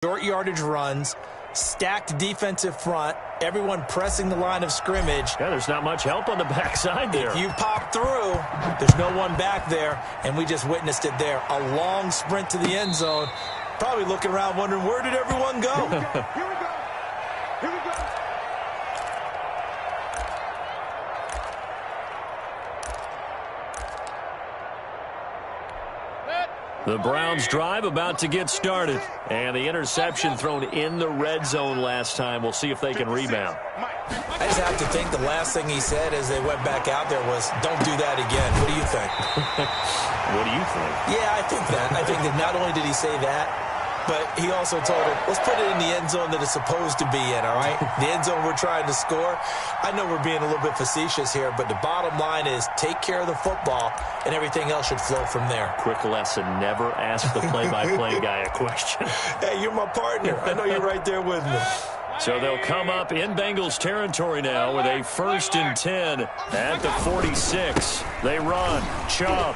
Short yardage runs, stacked defensive front, everyone pressing the line of scrimmage. Yeah, there's not much help on the backside there. If you pop through, there's no one back there, and we just witnessed it there. A long sprint to the end zone. Probably looking around wondering, where did everyone go? Here we go. Here we go. The Browns drive about to get started. And the interception thrown in the red zone last time. We'll see if they can rebound. I just have to think the last thing he said as they went back out there was, don't do that again. What do you think? What do you think? Yeah, I think that. I think that not only did he say that, but he also told him, let's put it in the end zone that it's supposed to be in, all right? The end zone we're trying to score. I know we're being a little bit facetious here, but the bottom line is take care of the football, and everything else should flow from there. Quick lesson, never ask the play-by-play guy a question. Hey, you're my partner. I know you're right there with me. So they'll come up in Bengals territory now with a 1st and 10 at the 46. They run. Chubb.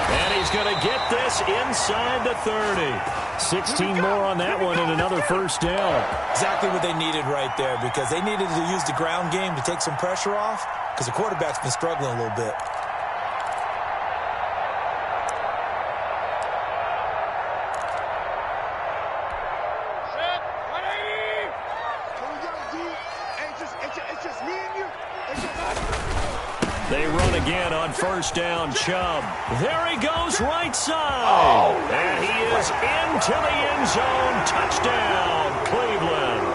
And he's going to get this inside the 30. 16 more on that one and another first down. Exactly what they needed right there, because they needed to use the ground game to take some pressure off, because the quarterback's been struggling a little bit. They run again on first down. Chubb. There he goes, right side. And he is into the end zone. Touchdown, Cleveland.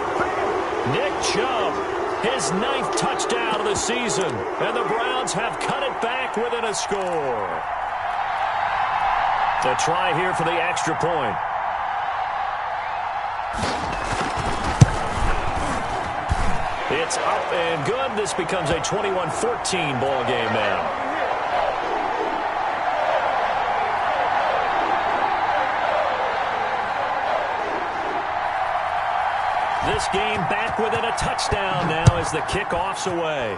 Nick Chubb, his 9th touchdown of the season. And the Browns have cut it back within a score. The try here for the extra point. It's up and good. This becomes a 21-14 ball game now. This game back within a touchdown now as the kickoff's away.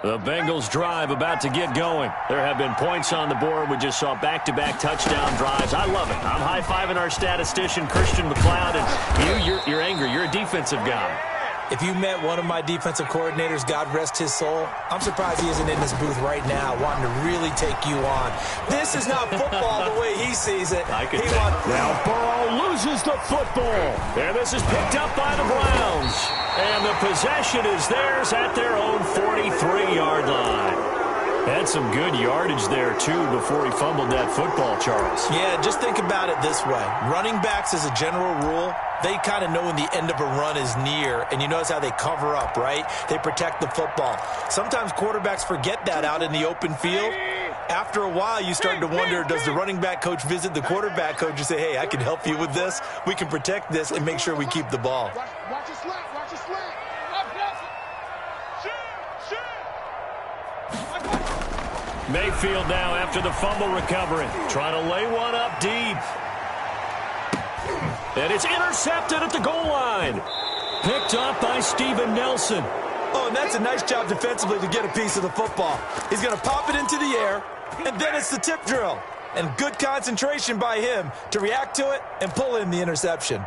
The Bengals drive about to get going. There have been points on the board. We just saw back-to-back touchdown drives. I love it. I'm high-fiving our statistician, Christian McLeod, and you're angry. You're a defensive guy. If you met one of my defensive coordinators, God rest his soul, I'm surprised he isn't in this booth right now wanting to really take you on. This is not football the way he sees it. Now Burrow loses the football. And this is picked up by the Browns. And the possession is theirs at their own 43-yard line. Had some good yardage there, too, before he fumbled that football, Charles. Yeah, just think about it this way. Running backs, as a general rule, they kind of know when the end of a run is near, and you notice how they cover up, right? They protect the football. Sometimes quarterbacks forget that out in the open field. After a while, you start to wonder, does the running back coach visit the quarterback coach and say, hey, I can help you with this. We can protect this and make sure we keep the ball. Watch your slant. Watch your slant. Mayfield now after the fumble recovery. Trying to lay one up deep. And it's intercepted at the goal line. Picked up by Steven Nelson. Oh, and that's a nice job defensively to get a piece of the football. He's going to pop it into the air, and then it's the tip drill. And good concentration by him to react to it and pull in the interception.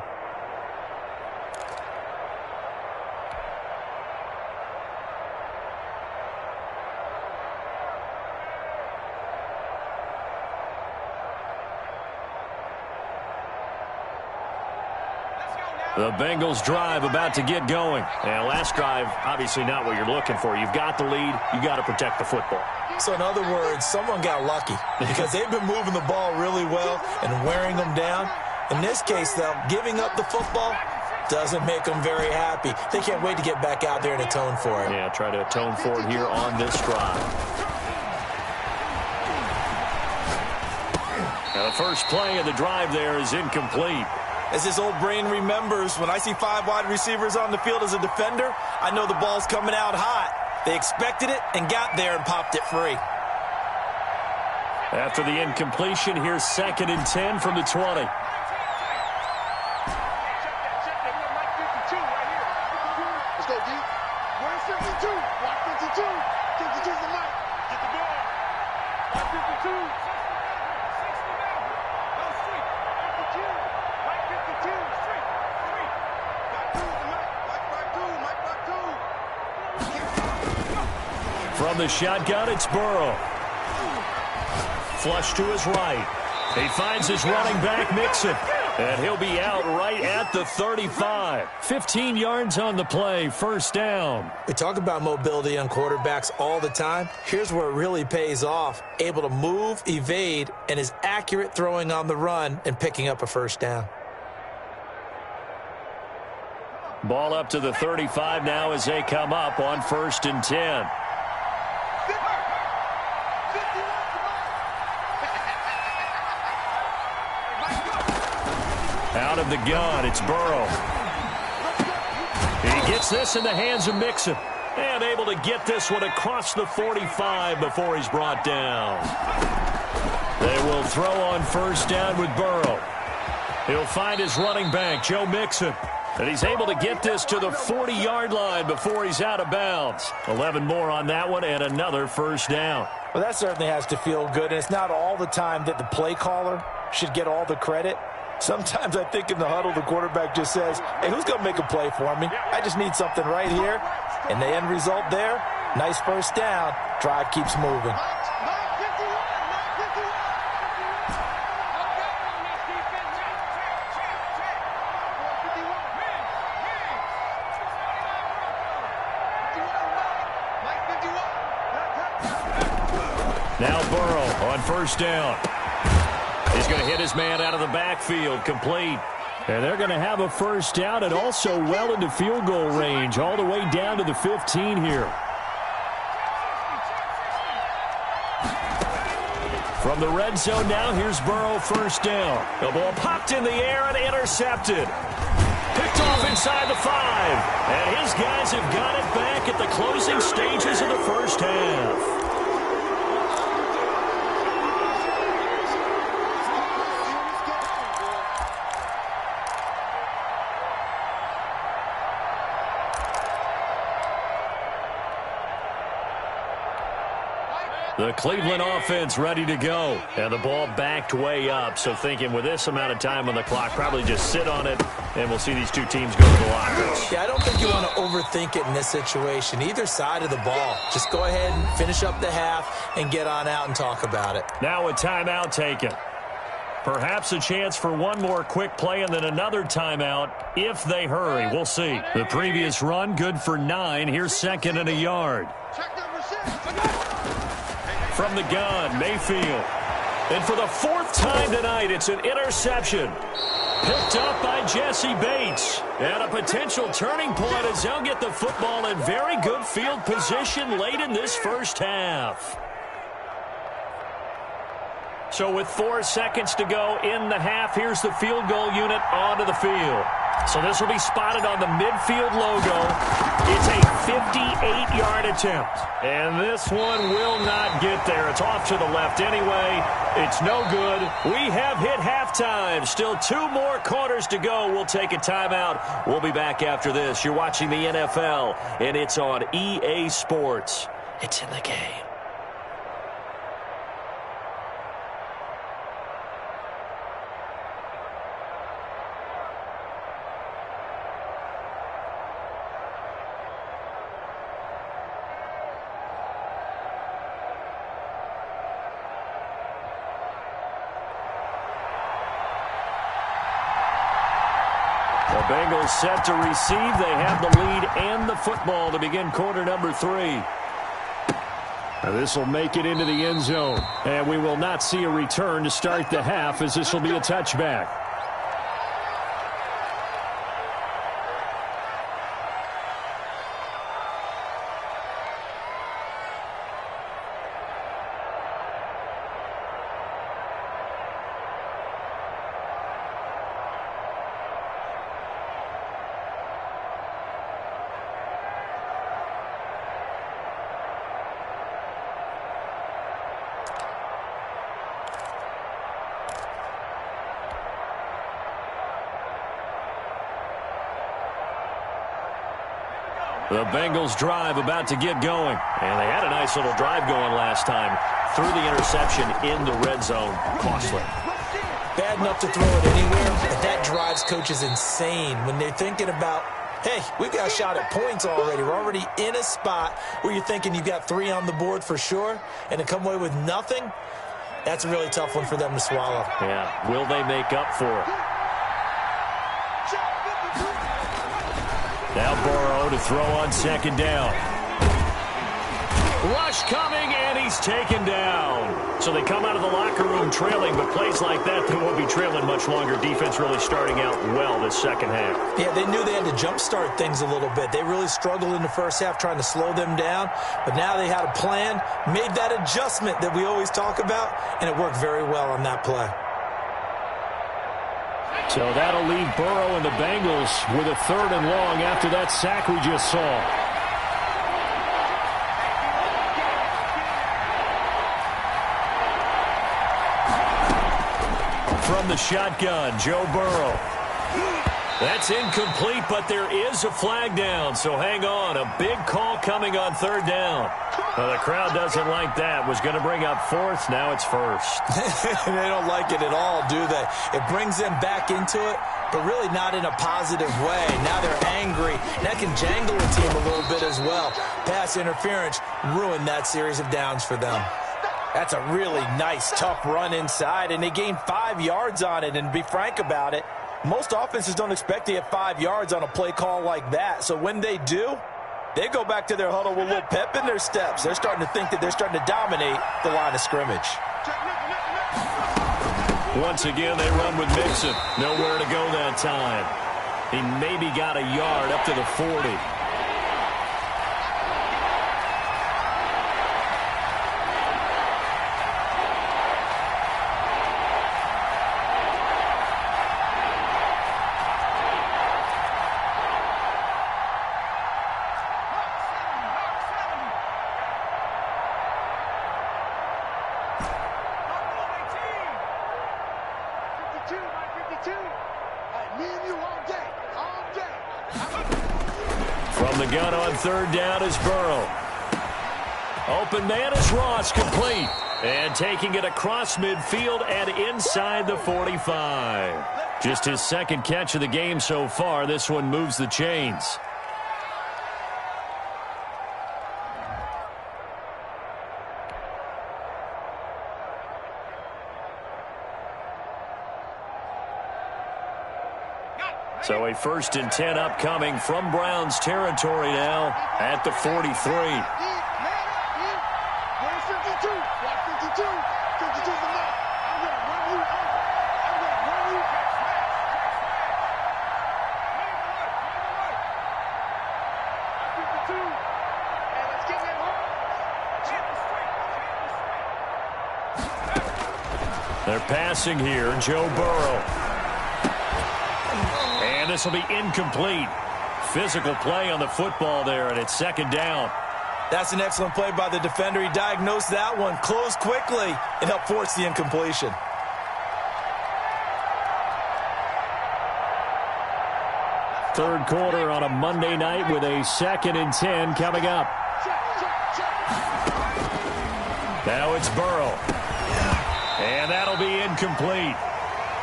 The Bengals drive about to get going. And last drive, obviously not what you're looking for. You've got the lead. You got to protect the football. So in other words, someone got lucky because they've been moving the ball really well and wearing them down. In this case, though, giving up the football doesn't make them very happy. They can't wait to get back out there and atone for it. Yeah, try to atone for it here on this drive. Now the first play of the drive there is incomplete. As his old brain remembers, when I see 5 wide receivers on the field as a defender, I know the ball's coming out hot. They expected it and got there and popped it free. After the incompletion, here's 2nd and 10 from the 20. Let's go, D. Where's 52? Block 52. 52's the mic. Get the ball. Block 52. 60 now. Go street. 52. Mike 52. Street. Street. Block 2 the mic. Mike block 2. From the shotgun, it's Burrow. Flush to his right. He finds his running back, Mixon. And he'll be out right at the 35. 15 yards on the play, first down. We talk about mobility on quarterbacks all the time. Here's where it really pays off. Able to move, evade, and is accurate throwing on the run and picking up a first down. Ball up to the 35 now as they come up on 1st and 10. Out of the gun, it's Burrow. He gets this in the hands of Mixon. And able to get this one across the 45 before he's brought down. They will throw on first down with Burrow. He'll find his running back, Joe Mixon. And he's able to get this to the 40-yard line before he's out of bounds. 11 more on that one and another first down. Well, that certainly has to feel good. And it's not all the time that the play caller should get all the credit. Sometimes I think in the huddle, the quarterback just says, hey, who's going to make a play for me? I just need something right here. And the end result there, nice first down. Drive keeps moving. Now Burrow on first down. He's going to hit his man out of the backfield, complete. And they're going to have a first down and also well into field goal range, all the way down to the 15 here. From the red zone now, here's Burrow, first down. The ball popped in the air and intercepted. Picked off inside the 5. And his guys have got it back at the closing stages of the first half. The Cleveland offense ready to go. And the ball backed way up. So thinking with this amount of time on the clock, probably just sit on it, and we'll see these two teams go to the lockers. Yeah, I don't think you want to overthink it in this situation. Either side of the ball. Just go ahead and finish up the half and get on out and talk about it. Now a timeout taken. Perhaps a chance for one more quick play and then another timeout if they hurry. We'll see. The previous run, good for 9. Here's 2nd and a yard. From the gun, Mayfield. And for the 4th time tonight, it's an interception. Picked up by Jesse Bates. And a potential turning point as they'll get the football in very good field position late in this first half. So with 4 seconds to go in the half, here's the field goal unit onto the field. So this will be spotted on the midfield logo. It's a 58-yard attempt. And this one will not get there. It's off to the left anyway. It's no good. We have hit halftime. Still 2 more quarters to go. We'll take a timeout. We'll be back after this. You're watching the NFL, and it's on EA Sports. It's in the game. The Bengals set to receive. They have the lead and the football to begin quarter number 3. Now this will make it into the end zone. And we will not see a return to start the half, as this will be a touchback. The Bengals drive about to get going. And they had a nice little drive going last time. Threw the interception in the red zone. Costly. Bad enough to throw it anywhere, but that drives coaches insane when they're thinking about, hey, we've got a shot at points already. We're already in a spot where you're thinking you've got 3 on the board for sure, and to come away with nothing, that's a really tough one for them to swallow. Yeah, will they make up for it? Now Burrow to throw on second down. Rush coming, and he's taken down. So they come out of the locker room trailing, but plays like that, they won't be trailing much longer. Defense really starting out well this second half. Yeah, they knew they had to jumpstart things a little bit. They really struggled in the first half trying to slow them down, but now they had a plan, made that adjustment that we always talk about, and it worked very well on that play. So that'll leave Burrow and the Bengals with a 3rd and long after that sack we just saw. From the shotgun, Joe Burrow. That's incomplete, but there is a flag down, so hang on. A big call coming on 3rd down. Well, the crowd doesn't like that. Was going to bring up 4th, now it's 1st. They don't like it at all, do they? It brings them back into it, but really not in a positive way. Now they're angry. That can jangle a team a little bit as well. Pass interference ruined that series of downs for them. That's a really nice, tough run inside, and they gained 5 yards on it. And to be frank about it, most offenses don't expect to get 5 yards on a play call like that. So when they do, they go back to their huddle with a little pep in their steps. They're starting to think that they're starting to dominate the line of scrimmage. Once again, they run with Mixon. Nowhere to go that time. He maybe got a yard up to the 40. From the gun on 3rd down is Burrow. Open man is Ross, complete. And taking it across midfield and inside the 45. Just his 2nd catch of the game so far. This one moves the chains. So a 1st and 10 upcoming from Browns territory now at the 43. They're passing here, Joe Burrow. And this will be incomplete. Physical play on the football there, and it's 2nd down. That's an excellent play by the defender. He diagnosed that one, closed quickly, and helped force the incompletion. Third quarter on a Monday night with a 2nd and 10 coming up. Now it's Burrow. And that'll be incomplete.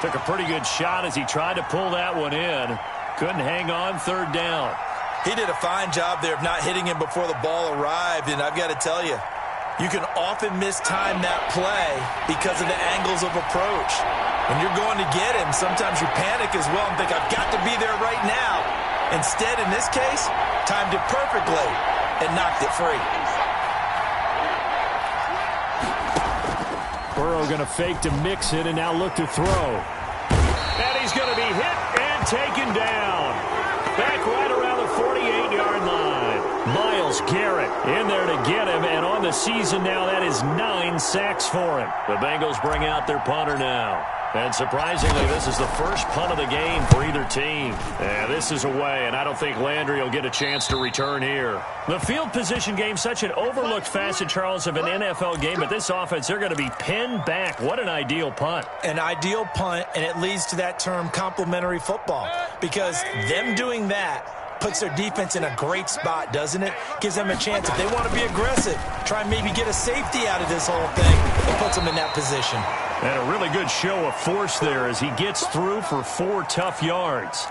Took a pretty good shot as he tried to pull that one in. Couldn't hang on 3rd down. He did a fine job there of not hitting him before the ball arrived, and I've got to tell you, you can often mistime that play because of the angles of approach. When you're going to get him, sometimes you panic as well and think, I've got to be there right now. Instead, in this case, timed it perfectly and knocked it free. Burrow going to fake to mix it and now look to throw. And he's going to be hit and taken down. Back right around the 48-yard line. Myles Garrett in there to get him, and on the season now, that is 9 sacks for him. The Bengals bring out their punter now. And surprisingly, this is the first punt of the game for either team. Yeah, this is away, and I don't think Landry will get a chance to return here. The field position game, such an overlooked facet, Charles, of an NFL game, but this offense, they're going to be pinned back. What an ideal punt. An ideal punt, and it leads to that term complementary football, because them doing that puts their defense in a great spot, doesn't it? Gives them a chance. If they want to be aggressive, try and maybe get a safety out of this whole thing, it puts them in that position. And a really good show of force there as he gets through for 4 tough yards.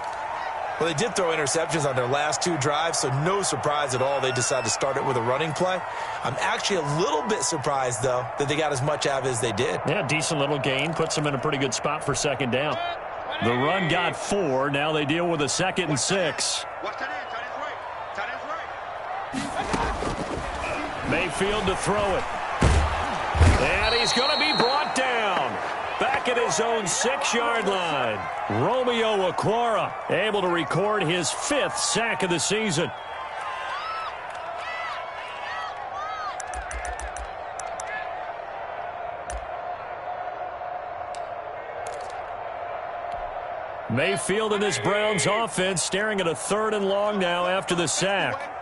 Well, they did throw interceptions on their last 2 drives, so no surprise at all they decided to start it with a running play. I'm actually a little bit surprised, though, that they got as much out of it as they did. Yeah, decent little gain. Puts them in a pretty good spot for second down. The run got 4. Now they deal with a 2nd and 6. Mayfield to throw it. And he's going to be brought down. Back at his own 6-yard line. Romeo Okwara able to record his 5th sack of the season. Mayfield in this Browns offense staring at a 3rd and long now after the sack.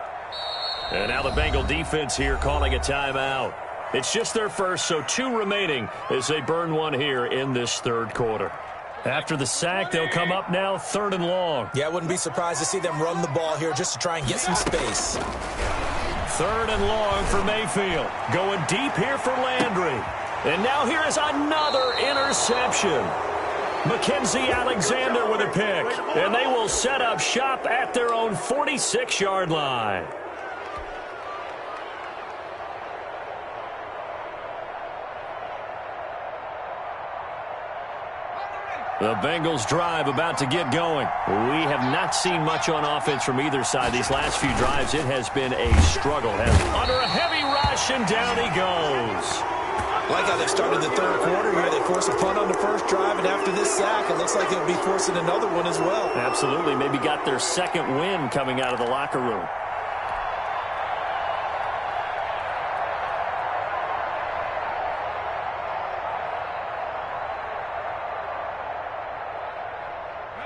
And now the Bengal defense here calling a timeout. It's just their first, so 2 remaining as they burn 1 here in this 3rd quarter. After the sack, they'll come up now 3rd and long. Yeah, I wouldn't be surprised to see them run the ball here just to try and get some space. 3rd and long for Mayfield. Going deep here for Landry. And now here is another interception. Mackenzie Alexander with a pick. And they will set up shop at their own 46-yard line. The Bengals drive about to get going. We have not seen much on offense from either side. These last few drives, it has been a struggle. Under a heavy rush, and down he goes. Like how they started the 3rd quarter here. They forced a punt on the first drive, and after this sack, it looks like they'll be forcing another one as well. Absolutely. Maybe got their 2nd win coming out of the locker room.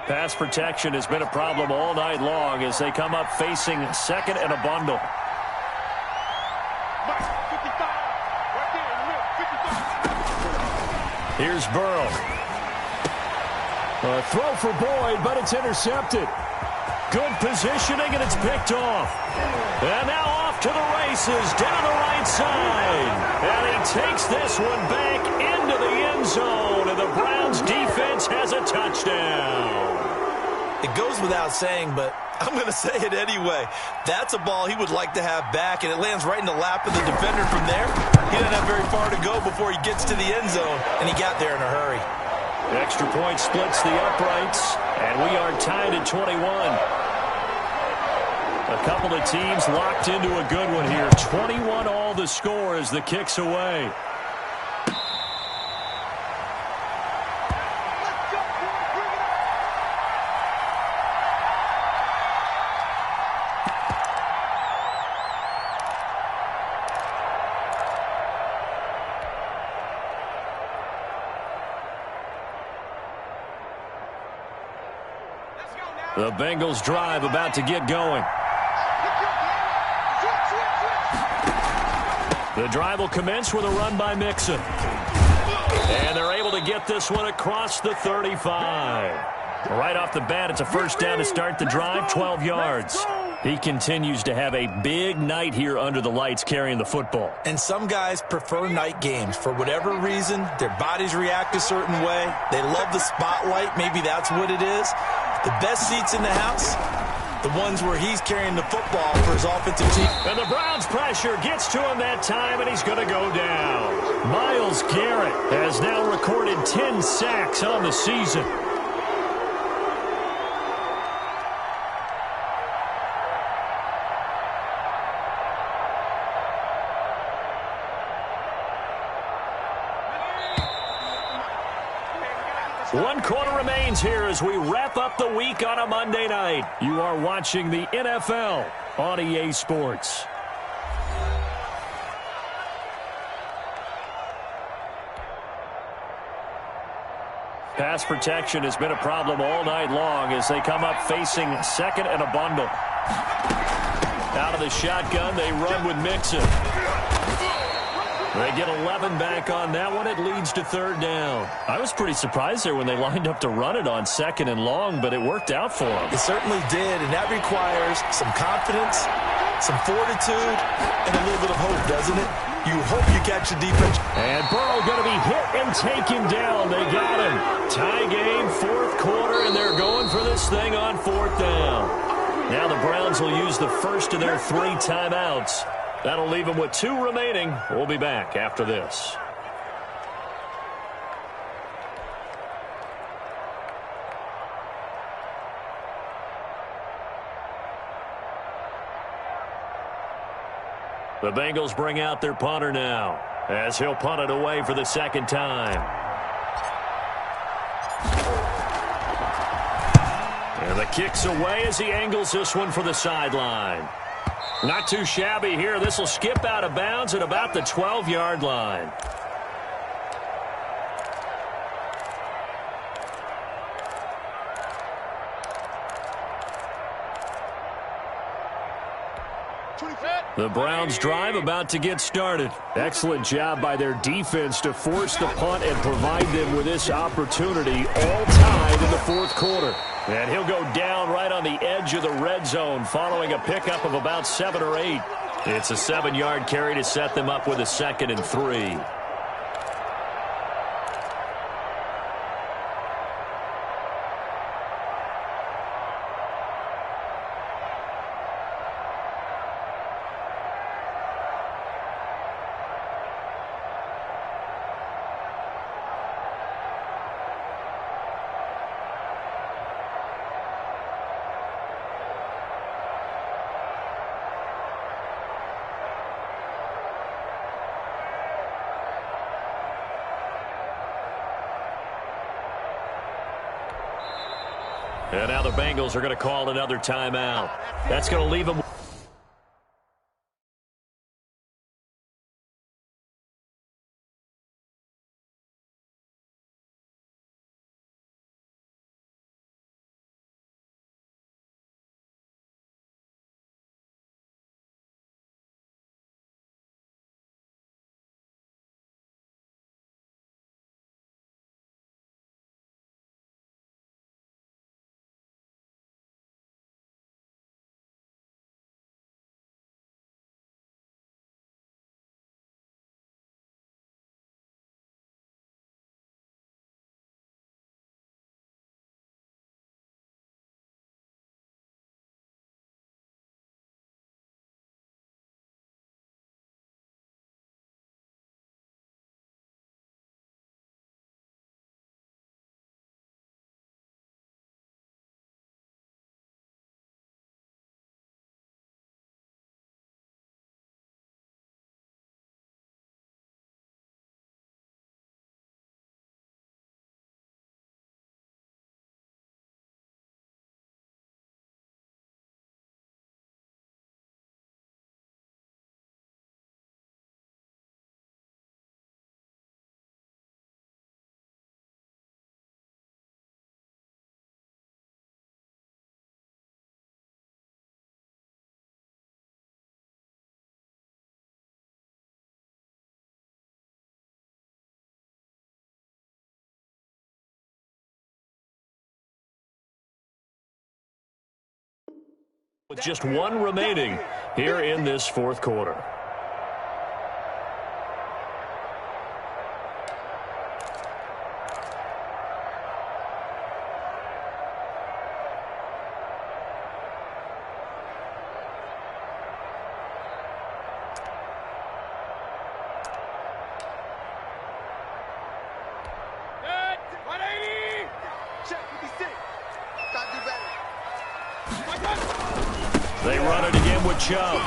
Pass protection has been a problem all night long as they come up facing 2nd and a bundle. Here's Burrow. A throw for Boyd, but it's intercepted. Good positioning, and it's picked off. And now off to the races down the right side. And he takes this one back into the end zone, and the Browns defense has a touchdown. It goes without saying, but I'm going to say it anyway. That's a ball he would like to have back, and it lands right in the lap of the defender from there. He doesn't have very far to go before he gets to the end zone, and he got there in a hurry. Extra point splits the uprights, and we are tied at 21. A couple of teams locked into a good one here. 21 all the score as the kick's away. The Bengals drive about to get going. The drive will commence with a run by Mixon. And they're able to get this one across the 35. Right off the bat, it's a first down to start the drive, 12 yards. He continues to have a big night here under the lights carrying the football. And some guys prefer night games. For whatever reason, their bodies react a certain way. They love the spotlight. Maybe that's what it is. The best seats in the house, the ones where he's carrying the football for his offensive team. And the Browns pressure gets to him that time, and he's going to go down. Myles Garrett has now recorded 10 sacks on the season. One quarter remains here as we wrap up the week on a Monday night. You are watching the NFL on EA Sports. Pass protection has been a problem all night long as they come up facing 2nd and a bundle. Out of the shotgun, they run with Mixon. They get 11 back on that one. It leads to third down. I was pretty surprised there when they lined up to run it on second and long, but it worked out for them. It certainly did, and that requires some confidence, some fortitude, and a little bit of hope, doesn't it? You hope you catch the defense. And Burrow going to be hit and taken down. They got him. Tie game, fourth quarter, and they're going for this thing on fourth down. Now the Browns will use the first of their 3 timeouts. That'll leave them with 2 remaining. We'll be back after this. The Bengals bring out their punter now, as he'll punt it away for the second time. And the kick's away as he angles this one for the sideline. Not too shabby here. This will skip out of bounds at about the 12-yard line. The Browns drive about to get started. Excellent job by their defense to force the punt and provide them with this opportunity, all tied in the fourth quarter. And he'll go down right on the edge of the red zone following a pickup of about 7 or 8. It's a 7-yard carry to set them up with a 2nd and 3. And now the Bengals are going to call another timeout. That's going to leave them. With just 1 remaining here in this fourth quarter. They run it again with Chubb.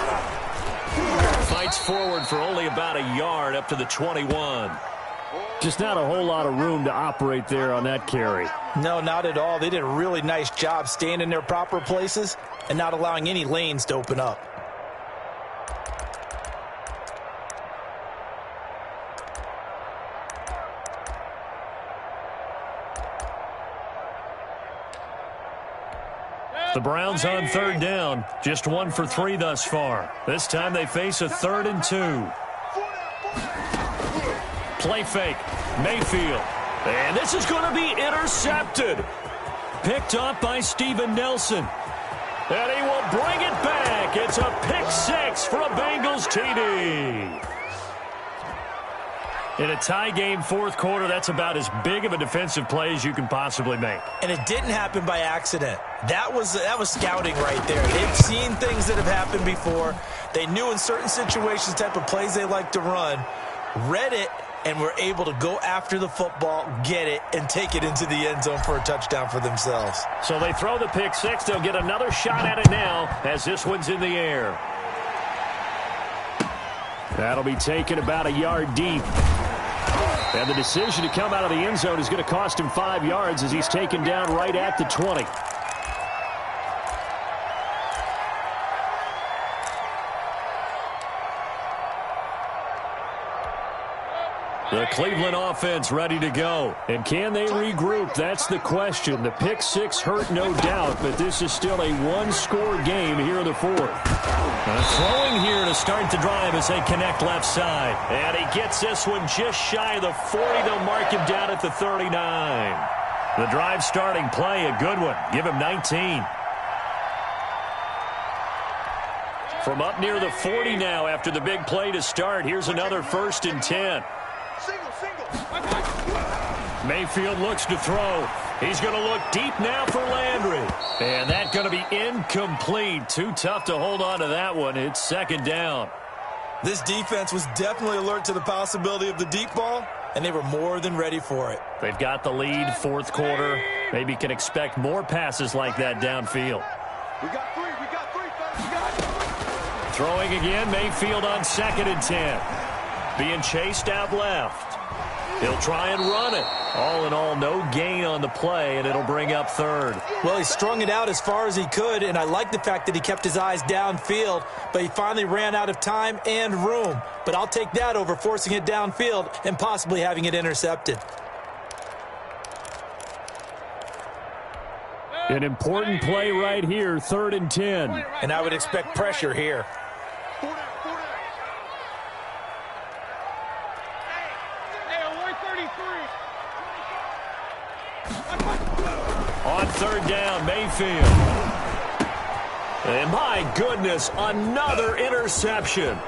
Fights forward for only about a yard up to the 21. Just not a whole lot of room to operate there on that carry. No, not at all. They did a really nice job staying in their proper places and not allowing any lanes to open up. The Browns on third down, just 1 for 3 thus far. This time they face a 3rd and 2. Play fake. Mayfield. And this is going to be intercepted. Picked up by Steven Nelson. And he will bring it back. It's a pick six for a Bengals TD. In a tie game, fourth quarter, that's about as big of a defensive play as you can possibly make. And it didn't happen by accident. That was scouting right there. They've seen things that have happened before. They knew in certain situations the type of plays they like to run, read it, and were able to go after the football, get it, and take it into the end zone for a touchdown for themselves. So they throw the pick six. They'll get another shot at it now as this one's in the air. That'll be taken about a yard deep. And the decision to come out of the end zone is going to cost him 5 yards as he's taken down right at the 20. The Cleveland offense ready to go. And can they regroup? That's the question. The pick six hurt, no doubt, but this is still a one-score game here in the fourth. Throwing here to start the drive as they connect left side. And he gets this one just shy of the 40. They'll mark him down at the 39. The drive starting play, a good one. Give him 19. From up near the 40 now after the big play to start. Here's another 1st and 10. Mayfield looks to throw. He's going to look deep now for Landry. And that's going to be incomplete. Too tough to hold on to that one. It's 2nd down. This defense was definitely alert to the possibility of the deep ball, and they were more than ready for it. They've got the lead, 4th quarter. Maybe can expect more passes like that downfield. We got three, fellas. We got it. Throwing again, Mayfield on 2nd and 10. Being chased out left. He'll try and run it. All in all, no gain on the play, and it'll bring up 3rd. Well, he strung it out as far as he could, and I like the fact that he kept his eyes downfield, but he finally ran out of time and room. But I'll take that over forcing it downfield and possibly having it intercepted. An important play right here, 3rd and 10. And I would expect pressure here. On 3rd down, Mayfield. And my goodness, another interception.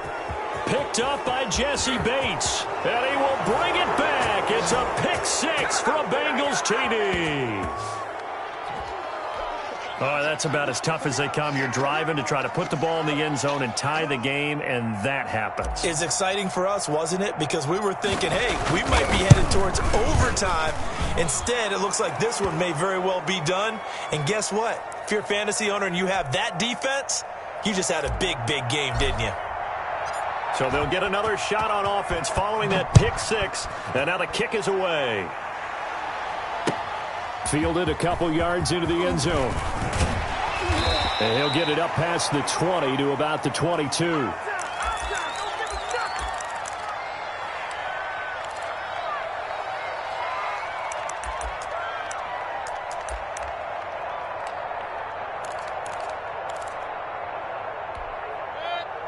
Picked up by Jesse Bates. And he will bring it back. It's a pick six for a Bengals TD. Oh, that's about as tough as they come. You're driving to try to put the ball in the end zone and tie the game, and that happens. It's exciting for us, wasn't it? Because we were thinking, hey, we might be headed towards overtime. Instead, it looks like this one may very well be done. And guess what? If you're a fantasy owner and you have that defense, you just had a big, big game, didn't you? So they'll get another shot on offense following that pick six. And now the kick is away. Fielded a couple yards into the end zone. And he'll get it up past the 20 to about the 22.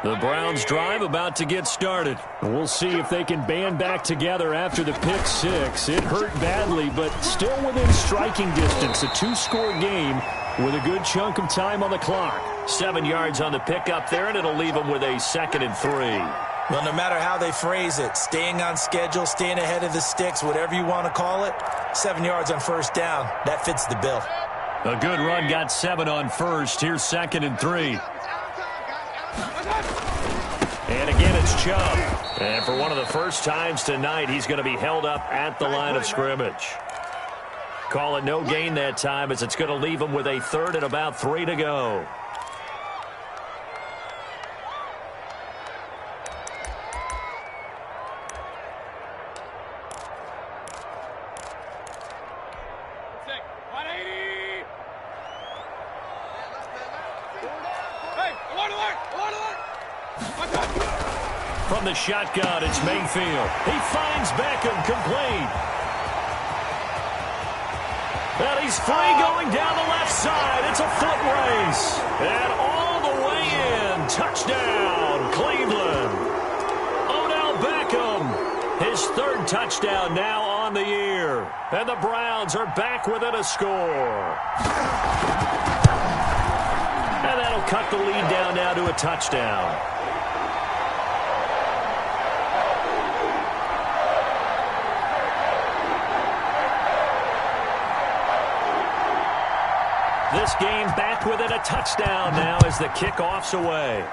The Browns drive about to get started. We'll see if they can band back together after the pick six. It hurt badly, but still within striking distance. A 2-score game with a good chunk of time on the clock. 7 yards on the pickup there, and it'll leave them with a 2nd and 3. Well, no matter how they phrase it, staying on schedule, staying ahead of the sticks, whatever you want to call it, 7 yards on 1st down, that fits the bill. A good run got 7 on 1st. Here's 2nd and 3. And again, it's Chubb. And for one of the first times tonight, he's going to be held up at the line of scrimmage. Call it no gain that time as it's going to leave him with a 3rd and about 3 to go. From the shotgun, it's Mayfield. He finds Beckham complete. And he's free going down the left side. It's a foot race. And all the way in. Touchdown, Cleveland. Odell Beckham, his his third touchdown now on the year. And the Browns are back within a score. And that'll cut the lead down now to a touchdown. This game back within a touchdown now as the kickoff's away.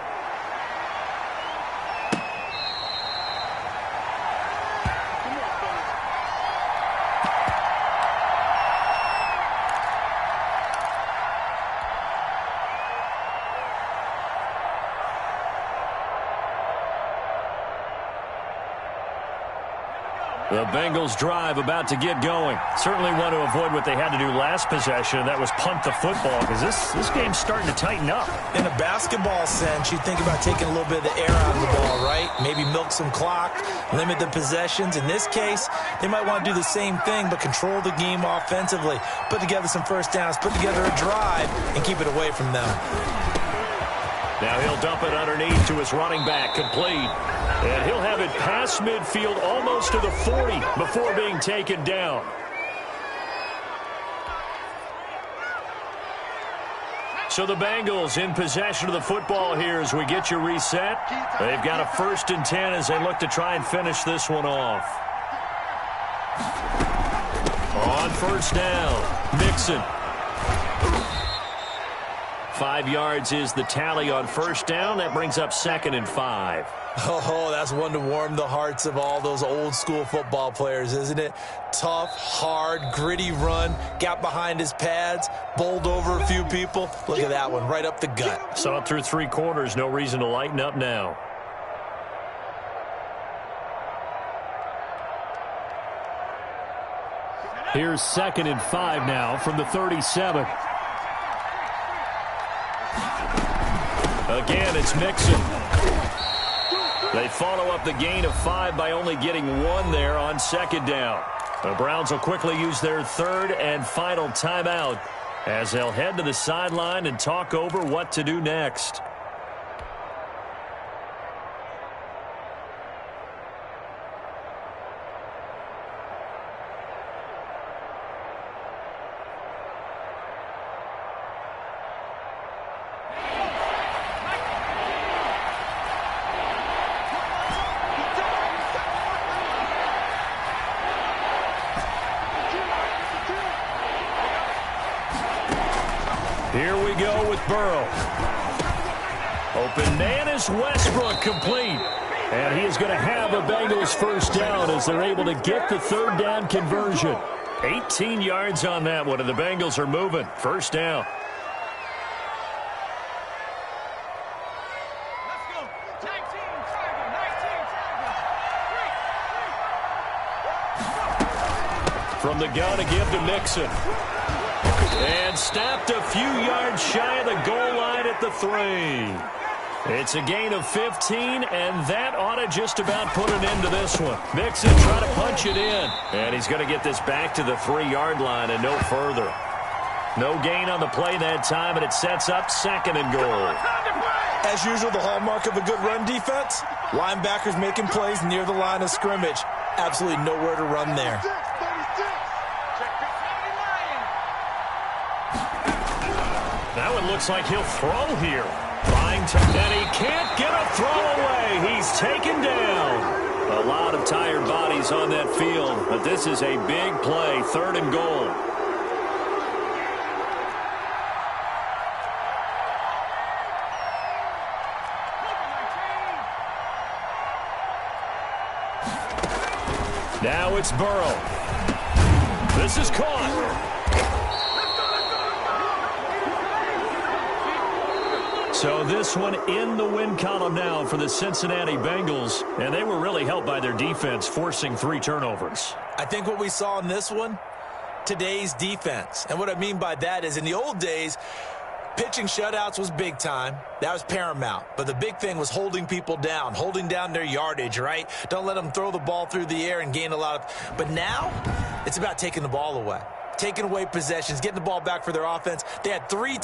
The Bengals drive about to get going. Certainly want to avoid what they had to do last possession. That was punt the football, because this game's starting to tighten up. In a basketball sense, you think about taking a little bit of the air out of the ball, right? Maybe milk some clock, limit the possessions. In this case, they might want to do the same thing, but control the game offensively. Put together some first downs, put together a drive, and keep it away from them. Now he'll dump it underneath to his running back, complete. And he'll have it past midfield almost to the 40 before being taken down. So the Bengals in possession of the football here as we get you reset. They've got a 1st and 10 as they look to try and finish this one off. On 1st down, Mixon. 5 yards is the tally on 1st down. That brings up 2nd and 5. Oh, that's one to warm the hearts of all those old school football players, isn't it? Tough, hard, gritty run, got behind his pads, bowled over a few people. Look at that one, right up the gut. Saw it through 3 quarters, no reason to lighten up now. Here's 2nd and 5 now from the 37. Again, it's Mixon. They follow up the gain of 5 by only getting 1 there on 2nd down. The Browns will quickly use their 3rd and final timeout as they'll head to the sideline and talk over what to do next. Here we go with Burrow. Open man is Westbrook, complete. And he is going to have a Bengals 1st down as they're able to get the 3rd down conversion. 18 yards on that one, and the Bengals are moving. 1st down. Let's go. Tag team, Tiger. 19, Tiger. From the gun to give to Mixon. And stopped a few yards shy of the goal line at the 3. It's a gain of 15, and that ought to just about put an end to this one. Mixon trying to punch it in. And he's going to get this back to the 3-yard line and no further. No gain on the play that time, and it sets up 2nd and goal. As usual, the hallmark of a good run defense, linebackers making plays near the line of scrimmage. Absolutely nowhere to run there. Now it looks like he'll throw here. Trying to, and he can't get a throw away. He's taken down. A lot of tired bodies on that field, but this is a big play, 3rd and goal. Now it's Burrow. This is caught. So this one in the win column now for the Cincinnati Bengals, and they were really helped by their defense, forcing 3 turnovers. I think what we saw in this one, today's defense. And what I mean by that is in the old days, pitching shutouts was big time. That was paramount. But the big thing was holding people down, holding down their yardage, right? Don't let them throw the ball through the air and gain a lot of... But now, it's about taking the ball away. Taking away possessions, getting the ball back for their offense. They had 3...